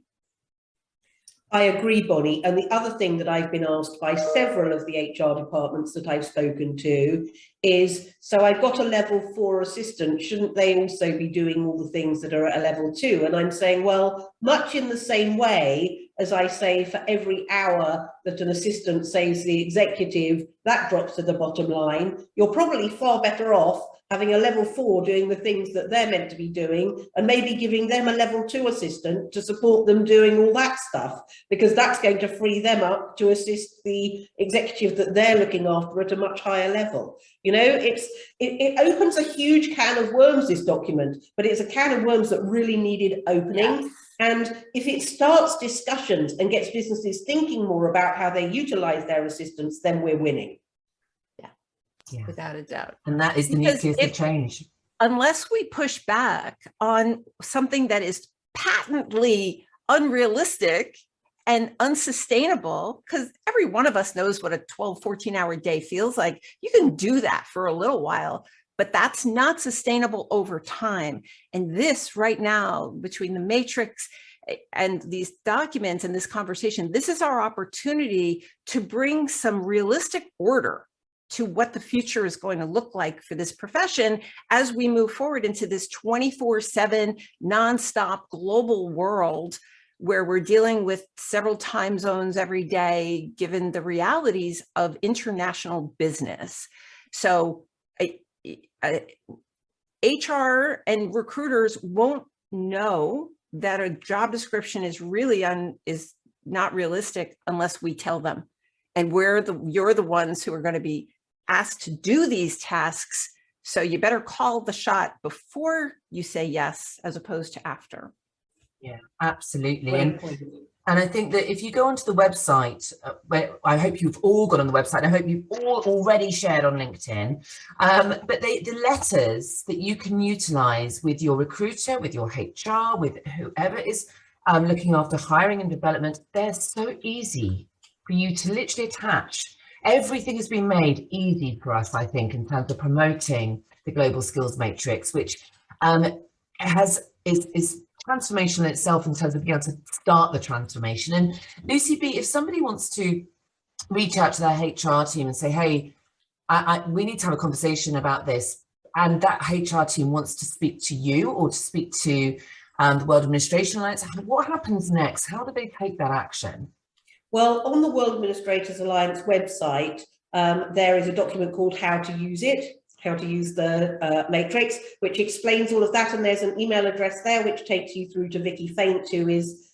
I agree, Bonnie. And the other thing that I've been asked by several of the HR departments that I've spoken to is, so I've got a level 4 assistant, shouldn't they also be doing all the things that are at a level 2? And I'm saying, well, much in the same way as I say, for every hour that an assistant saves the executive, that drops to the bottom line. You're probably far better off having a level 4 doing the things that they're meant to be doing, and maybe giving them a level 2 assistant to support them doing all that stuff, because that's going to free them up to assist the executive that they're looking after at a much higher level. You know, it opens a huge can of worms, this document, but it's a can of worms that really needed opening. Yes. And if it starts discussions and gets businesses thinking more about how they utilize their assistants, then we're winning. Yeah. Without a doubt. And that is the nucleus of change. Unless we push back on something that is patently unrealistic and unsustainable, because every one of us knows what a 12, 14-hour day feels like. You can do that for a little while, but that's not sustainable over time. And this right now, between the matrix and these documents and this conversation, this is our opportunity to bring some realistic order to what the future is going to look like for this profession as we move forward into this 24/7 nonstop global world where we're dealing with several time zones every day, given the realities of international business. So HR and recruiters won't know that a job description is really is not realistic unless we tell them. And you're the ones who are going to be asked to do these tasks. So you better call the shot before you say yes, as opposed to after. Yeah, absolutely. And I think that if you go onto the website, where I hope you've all got on the website, I hope you've all already shared on LinkedIn, but the letters that you can utilize with your recruiter, with your HR, with whoever is looking after hiring and development, they're so easy for you to literally attach. Everything has been made easy for us, I think, in terms of promoting the Global Skills Matrix, which is transformational itself in terms of being able to start the transformation. And Lucy B, if somebody wants to reach out to their HR team and say, hey, we need to have a conversation about this, and that HR team wants to speak to you or to speak to the World Administration Alliance, what happens next? How do they take that action? Well, on the World Administrators Alliance website, there is a document called How to Use the matrix, which explains all of that. And there's an email address there which takes you through to Vicky Faint, who is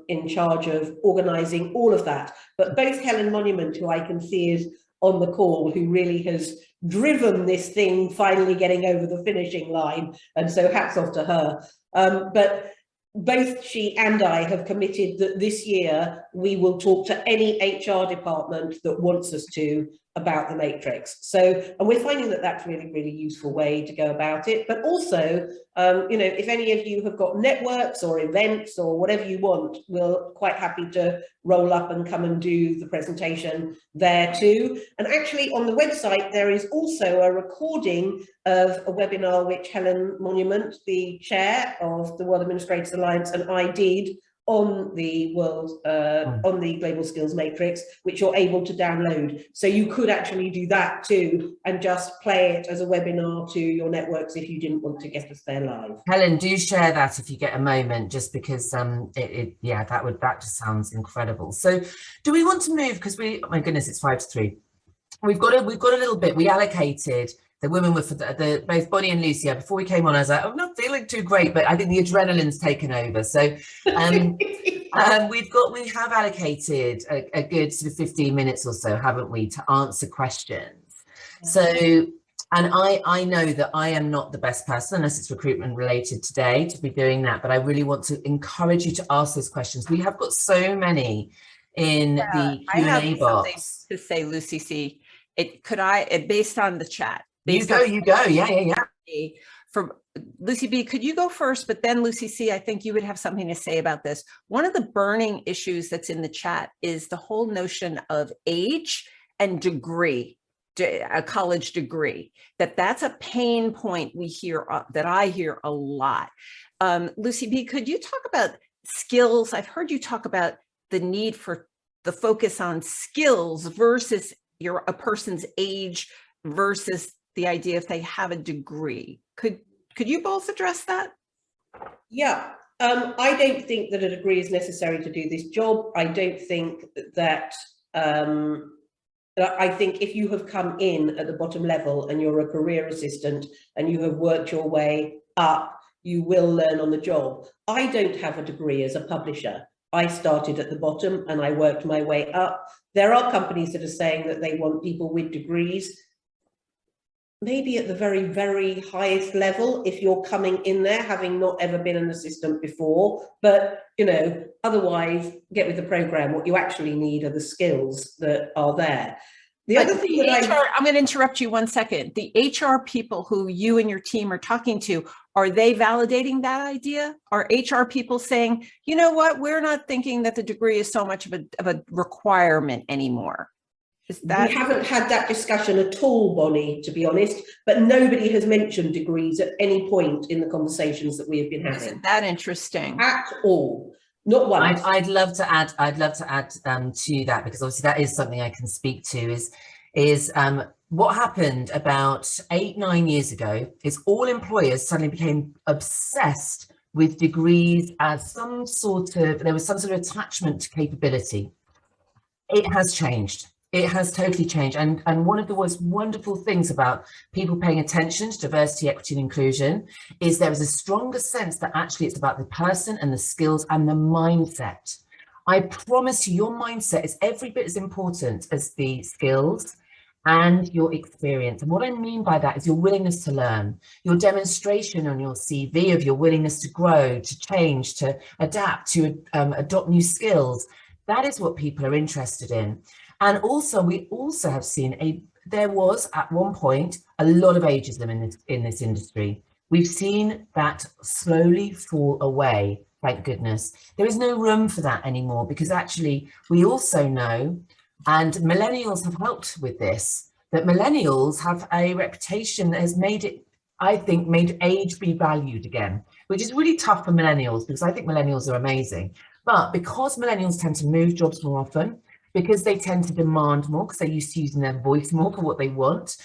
in charge of organising all of that. But both Helen Monument, who I can see is on the call, who really has driven this thing finally getting over the finishing line, and so hats off to her. But both she and I have committed that this year we will talk to any HR department that wants us to about the matrix. So, and we're finding that that's really, really useful way to go about it. But also, you know, if any of you have got networks or events or whatever you want, we're quite happy to roll up and come and do the presentation there too. And actually on the website, there is also a recording of a webinar which Helen Monument, the chair of the World Administrators Alliance, and I did on the on the Global Skills Matrix, which you're able to download. So you could actually do that too, and just play it as a webinar to your networks if you didn't want to get us there live. Helen, do share that if you get a moment, just because yeah, that just sounds incredible. So do we want to move, because oh my goodness, it's 5 to 3. We've got a little bit. We allocated the women were for both Bonnie and Lucy. Before we came on, I was like, I'm not feeling too great, but I think the adrenaline's taken over. So we have allocated a good sort of 15 minutes or so, haven't we, to answer questions. Yeah. So, and I know that I am not the best person, unless it's recruitment related today, to be doing that, but I really want to encourage you to ask those questions. We have got so many in the Q&A box. To say, Lucy C, based on the chat. You go, yeah. From Lucy B, could you go first? But then Lucy C, I think you would have something to say about this. One of the burning issues that's in the chat is the whole notion of age and degree, a college degree, that's a pain point we hear, that I hear a lot. Lucy B, could you talk about skills? I've heard you talk about the need for the focus on skills versus a person's age versus the idea if they have a degree. Could you both address that? Yeah, I don't think that a degree is necessary to do this job. I don't think that, I think if you have come in at the bottom level and you're a career assistant and you have worked your way up, you will learn on the job. I don't have a degree as a publisher. I started at the bottom and I worked my way up. There are companies that are saying that they want people with degrees, maybe at the very, very highest level, if you're coming in there having not ever been an assistant before. But, you know, otherwise, get with the program. What you actually need are the skills that are there. The other thing that I'm going to interrupt you 1 second. The HR people who you and your team are talking to, are they validating that idea? Are HR people saying, you know what, we're not thinking that the degree is so much of a requirement anymore? Is that... We haven't had that discussion at all, Bonnie, to be honest, but nobody has mentioned degrees at any point in the conversations that we have been having. Isn't that interesting? At all. Not once. I'd love to add to that, because obviously that is something I can speak to, is what happened about 8-9 years ago is all employers suddenly became obsessed with degrees as some sort of, there was some sort of attachment to capability. It has changed. It has totally changed. And one of the most wonderful things about people paying attention to diversity, equity, and inclusion is there is a stronger sense that actually it's about the person and the skills and the mindset. I promise you, your mindset is every bit as important as the skills and your experience. And what I mean by that is your willingness to learn, your demonstration on your CV of your willingness to grow, to change, to adapt, to adopt new skills. That is what people are interested in. And also, we also have seen there was at one point a lot of ageism in this industry. We've seen that slowly fall away, thank goodness. There is no room for that anymore, because actually we also know, and millennials have helped with this, that millennials have a reputation that has made it, I think, made age be valued again, which is really tough for millennials, because I think millennials are amazing. But because millennials tend to move jobs more often, because they tend to demand more, because they're used to using their voice more for what they want.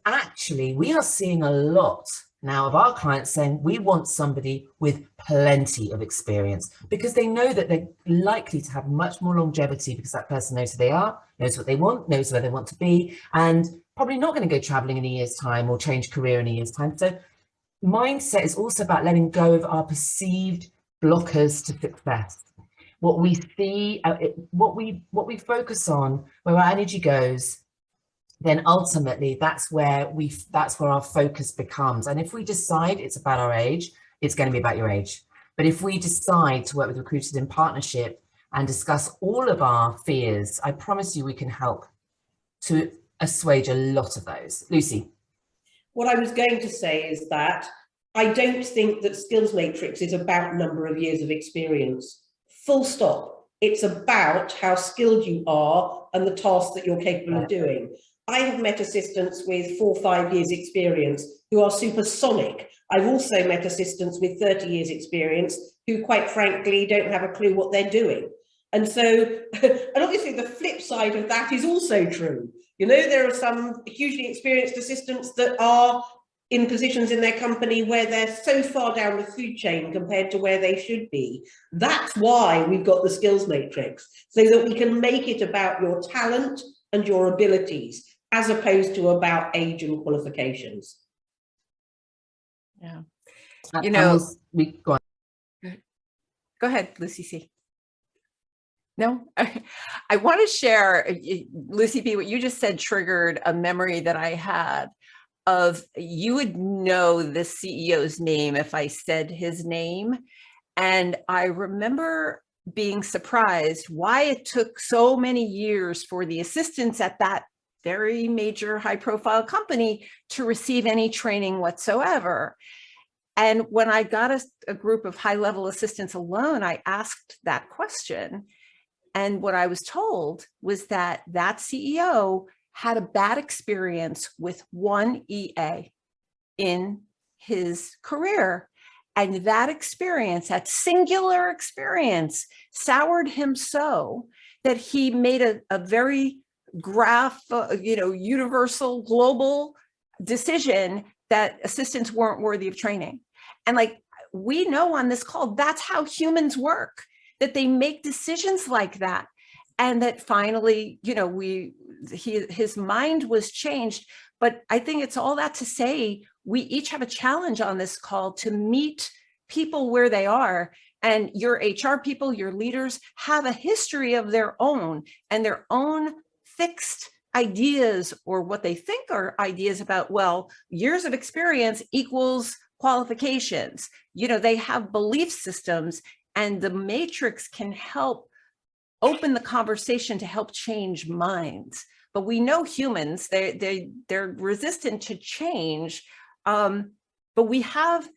Actually, we are seeing a lot now of our clients saying we want somebody with plenty of experience, because they know that they're likely to have much more longevity, because that person knows who they are, knows what they want, knows where they want to be, and probably not going to go traveling in a year's time or change career in a year's time. So mindset is also about letting go of our perceived blockers to success. What we see, what we focus on, where our energy goes, then ultimately that's where our focus becomes. And if we decide it's about our age, it's going to be about your age. But if we decide to work with recruiters in partnership and discuss all of our fears, I promise you we can help to assuage a lot of those. Lucy. What I was going to say is that I don't think that skills matrix is about number of years of experience. Full stop. It's about how skilled you are and the tasks that you're capable of doing. I have met assistants with 4 or 5 years experience who are supersonic. I've also met assistants with 30 years experience who, quite frankly, don't have a clue what they're doing. And so, and obviously the flip side of that is also true. You know, there are some hugely experienced assistants that are in positions in their company where they're so far down the food chain compared to where they should be. That's why we've got the skills matrix, so that we can make it about your talent and your abilities, as opposed to about age and qualifications. Yeah. You know, go ahead, Lucy C. No, I want to share, Lucy B, what you just said triggered a memory that I had of, you would know the CEO's name if I said his name. And I remember being surprised why it took so many years for the assistants at that very major high profile company to receive any training whatsoever. And when I got a group of high level assistants alone, I asked that question. And what I was told was that that CEO had a bad experience with one EA in his career. And that experience, that singular experience, soured him so that he made a very universal, global decision that assistants weren't worthy of training. And like we know on this call, that's how humans work, that they make decisions like that. And that finally, his mind was changed. But I think it's all that to say, we each have a challenge on this call to meet people where they are. And your HR people, your leaders have a history of their own and their own fixed ideas, or what they think are ideas about, well, years of experience equals qualifications. They have belief systems, and the matrix can help open the conversation to help change minds. but we know humans, they're resistant to change. But we have,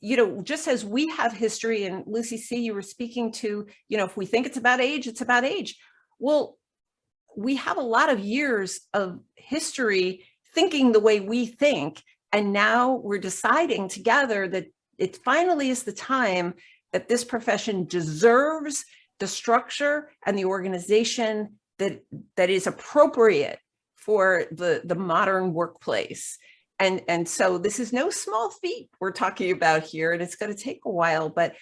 you know, just as we have history, and Lucy C, you were speaking to, you know, if we think it's about age, it's about age. Well, we have a lot of years of history thinking the way we think. And now we're deciding together that it finally is the time that this profession deserves the structure and the organization that is appropriate for the modern workplace. And so this is no small feat we're talking about here, and it's going to take a while, but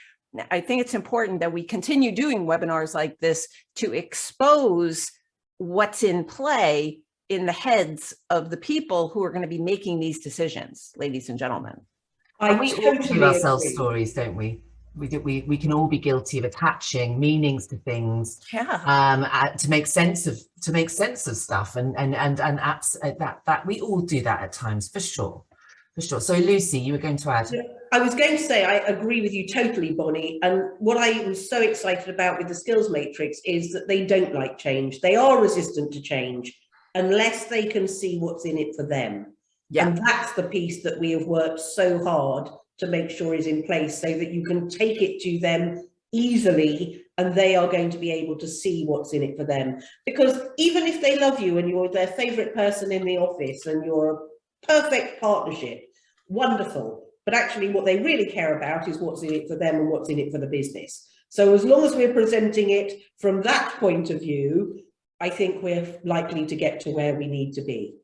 I think it's important that we continue doing webinars like this to expose what's in play in the heads of the people who are going to be making these decisions, ladies and gentlemen. And we all do ourselves stories, don't we? We can all be guilty of attaching meanings to things, to make sense of stuff, and that we all do that at times, for sure. So Lucy, you were going to add. I was going to say, I agree with you totally, Bonnie. And what I was so excited about with the skills matrix is that they don't like change. They are resistant to change unless they can see what's in it for them. Yeah. And that's the piece that we have worked so hard to make sure is in place, so that you can take it to them easily and they are going to be able to see what's in it for them. Because even if they love you and you're their favorite person in the office and you're a perfect partnership, wonderful. But actually what they really care about is what's in it for them and what's in it for the business. So as long as we're presenting it from that point of view, I think we're likely to get to where we need to be.